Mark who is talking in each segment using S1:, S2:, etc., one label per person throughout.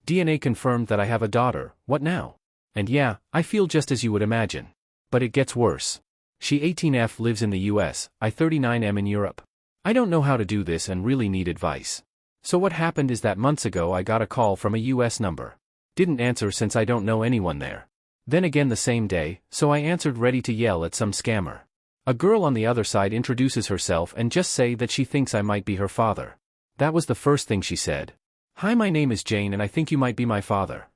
S1: DNA confirmed that I have a daughter, what now? And yeah, I feel just as you would imagine. But it gets worse. She 18F lives in the US, I 39M in Europe. I don't know how to do this and really need advice. So what happened is that months ago I got a call from a US number. Didn't answer since I don't know anyone there. Then again the same day, so I answered ready to yell at some scammer. A girl on the other side introduces herself and just say that she thinks I might be her father. That was the first thing she said. Hi, my name is Jane and I think you might be my father.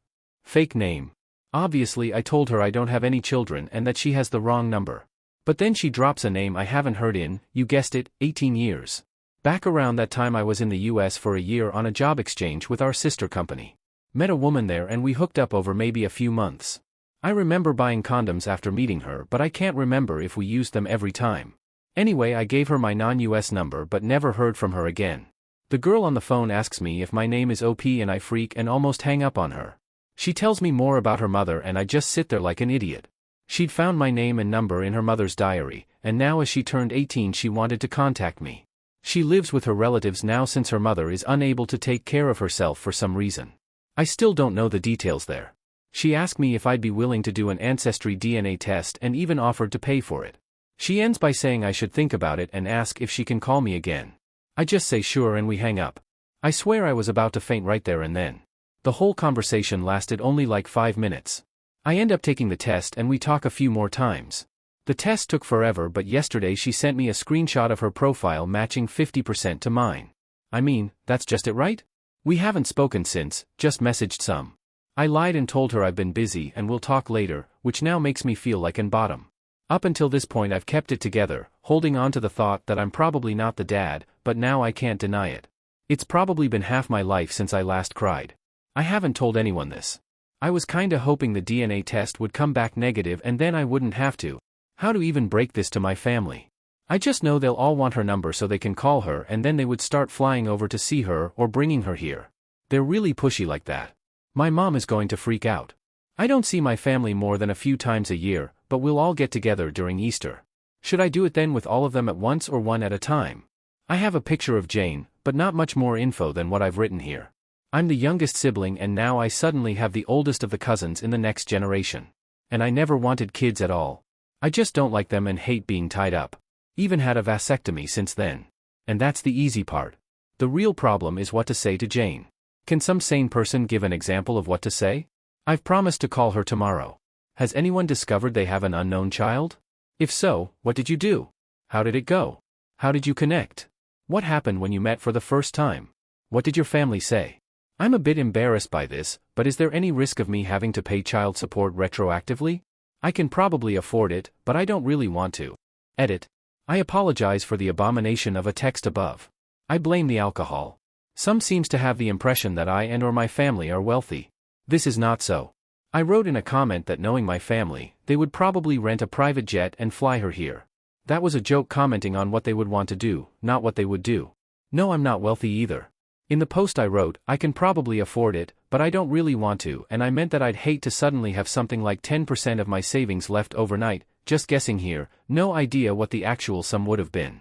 S1: Fake name. Obviously I told her I don't have any children and that she has the wrong number. But then she drops a name I haven't heard in, you guessed it, 18 years. Back around that time I was in the US for a year on a job exchange with our sister company. Met a woman there and we hooked up over maybe a few months. I remember buying condoms after meeting her, but I can't remember if we used them every time. Anyway, I gave her my non-US number but never heard from her again. The girl on the phone asks me if my name is OP and I freak and almost hang up on her. She tells me more about her mother and I just sit there like an idiot. She'd found my name and number in her mother's diary, and now as she turned 18 she wanted to contact me. She lives with her relatives now since her mother is unable to take care of herself for some reason. I still don't know the details there. She asked me if I'd be willing to do an ancestry DNA test and even offered to pay for it. She ends by saying I should think about it and ask if she can call me again. I just say sure and we hang up. I swear I was about to faint right there and then. The whole conversation lasted only like 5 minutes. I end up taking the test and we talk a few more times. The test took forever, but yesterday she sent me a screenshot of her profile matching 50% to mine. I mean, that's just it, right? We haven't spoken since, just messaged some. I lied and told her I've been busy and we'll talk later, which now makes me feel like an bottom. Up until this point I've kept it together, holding on to the thought that I'm probably not the dad, but now I can't deny it. It's probably been half my life since I last cried. I haven't told anyone this. I was kinda hoping the DNA test would come back negative and then I wouldn't have to. How to even break this to my family? I just know they'll all want her number so they can call her and then they would start flying over to see her or bringing her here. They're really pushy like that. My mom is going to freak out. I don't see my family more than a few times a year, but we'll all get together during Easter. Should I do it then with all of them at once or one at a time? I have a picture of Jane, but not much more info than what I've written here. I'm the youngest sibling and now I suddenly have the oldest of the cousins in the next generation. And I never wanted kids at all. I just don't like them and hate being tied up. Even had a vasectomy since then. And that's the easy part. The real problem is what to say to Jane. Can some sane person give an example of what to say? I've promised to call her tomorrow. Has anyone discovered they have an unknown child? If so, what did you do? How did it go? How did you connect? What happened when you met for the first time? What did your family say? I'm a bit embarrassed by this, but is there any risk of me having to pay child support retroactively? I can probably afford it, but I don't really want to. Edit. I apologize for the abomination of a text above. I blame the alcohol. Some seems to have the impression that I and or my family are wealthy. This is not so. I wrote in a comment that knowing my family, they would probably rent a private jet and fly her here. That was a joke commenting on what they would want to do, not what they would do. No, I'm not wealthy either. In the post I wrote, I can probably afford it, but I don't really want to, and I meant that I'd hate to suddenly have something like 10% of my savings left overnight, just guessing here, no idea what the actual sum would have been.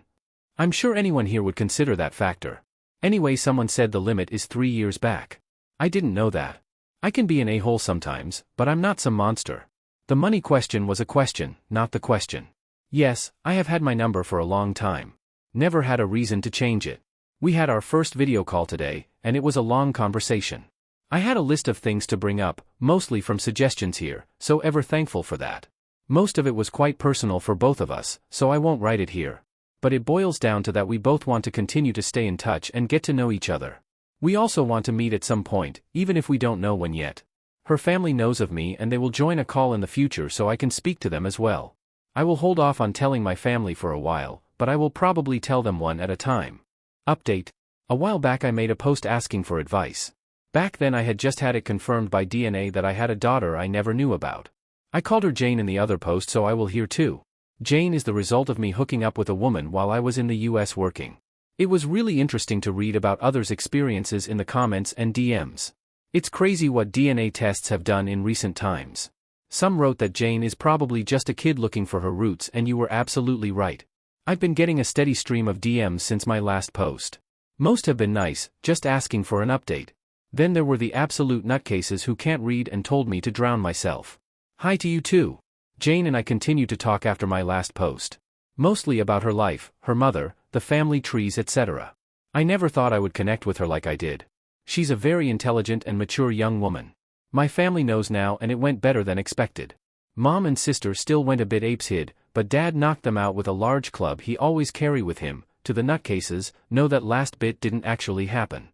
S1: I'm sure anyone here would consider that factor. Anyway, someone said the limit is 3 years back. I didn't know that. I can be an a-hole sometimes, but I'm not some monster. The money question was a question, not the question. Yes, I have had my number for a long time. Never had a reason to change it. We had our first video call today, and it was a long conversation. I had a list of things to bring up, mostly from suggestions here, so ever thankful for that. Most of it was quite personal for both of us, so I won't write it here. But it boils down to that we both want to continue to stay in touch and get to know each other. We also want to meet at some point, even if we don't know when yet. Her family knows of me and they will join a call in the future so I can speak to them as well. I will hold off on telling my family for a while, but I will probably tell them one at a time. Update. A while back I made a post asking for advice. Back then I had just had it confirmed by DNA that I had a daughter I never knew about. I called her Jane in the other post, so I will here too. Jane is the result of me hooking up with a woman while I was in the US working. It was really interesting to read about others' experiences in the comments and DMs. It's crazy what DNA tests have done in recent times. Some wrote that Jane is probably just a kid looking for her roots, and you were absolutely right. I've been getting a steady stream of DMs since my last post. Most have been nice, just asking for an update. Then there were the absolute nutcases who can't read and told me to drown myself. Hi to you too. Jane and I continued to talk after my last post. Mostly about her life, her mother, the family trees, etc. I never thought I would connect with her like I did. She's a very intelligent and mature young woman. My family knows now, and it went better than expected. Mom and sister still went a bit apeshit, but Dad knocked them out with a large club he always carry with him. To the nutcases, no, that last bit didn't actually happen.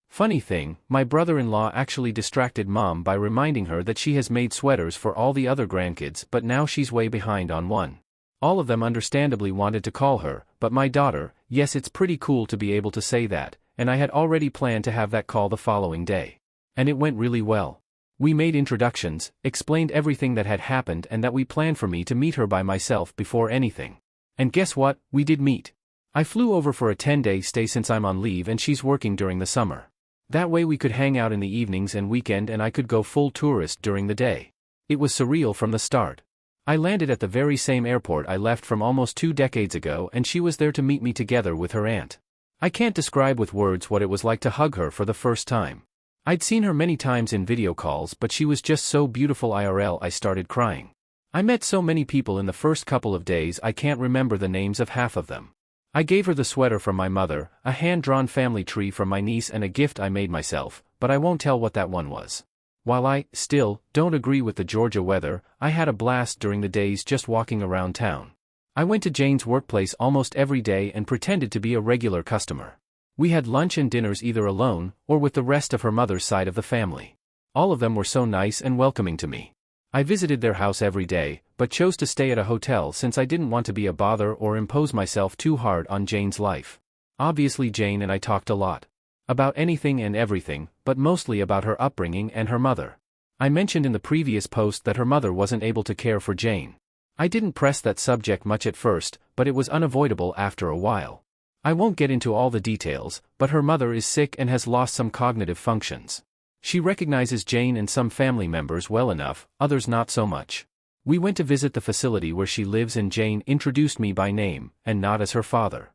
S1: Funny thing, my brother-in-law actually distracted Mom by reminding her that she has made sweaters for all the other grandkids, but now she's way behind on one. All of them understandably wanted to call her, but my daughter, yes, it's pretty cool to be able to say that, and I had already planned to have that call the following day. And it went really well. We made introductions, explained everything that had happened, and that we planned for me to meet her by myself before anything. And guess what, we did meet. I flew over for a 10-day stay since I'm on leave and she's working during the summer. That way we could hang out in the evenings and weekend, and I could go full tourist during the day. It was surreal from the start. I landed at the very same airport I left from almost 2 decades ago, and she was there to meet me together with her aunt. I can't describe with words what it was like to hug her for the first time. I'd seen her many times in video calls, but she was just so beautiful IRL I started crying. I met so many people in the first couple of days I can't remember the names of half of them. I gave her the sweater from my mother, a hand-drawn family tree from my niece, and a gift I made myself, but I won't tell what that one was. While I, still, don't agree with the Georgia weather, I had a blast during the days just walking around town. I went to Jane's workplace almost every day and pretended to be a regular customer. We had lunch and dinners either alone, or with the rest of her mother's side of the family. All of them were so nice and welcoming to me. I visited their house every day, but chose to stay at a hotel since I didn't want to be a bother or impose myself too hard on Jane's life. Obviously Jane and I talked a lot. About anything and everything, but mostly about her upbringing and her mother. I mentioned in the previous post that her mother wasn't able to care for Jane. I didn't press that subject much at first, but it was unavoidable after a while. I won't get into all the details, but her mother is sick and has lost some cognitive functions. She recognizes Jane and some family members well enough, others not so much. We went to visit the facility where she lives and Jane introduced me by name, and not as her father.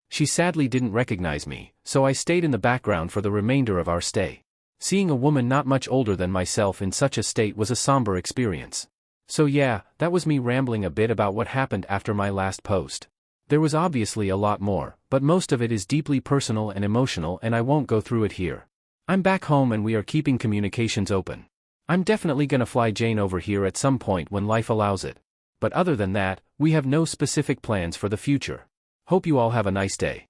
S1: She sadly didn't recognize me, so I stayed in the background for the remainder of our stay. Seeing a woman not much older than myself in such a state was a somber experience. So yeah, that was me rambling a bit about what happened after my last post. There was obviously a lot more, but most of it is deeply personal and emotional, and I won't go through it here. I'm back home and we are keeping communications open. I'm definitely gonna fly Jane over here at some point when life allows it. But other than that, we have no specific plans for the future. Hope you all have a nice day.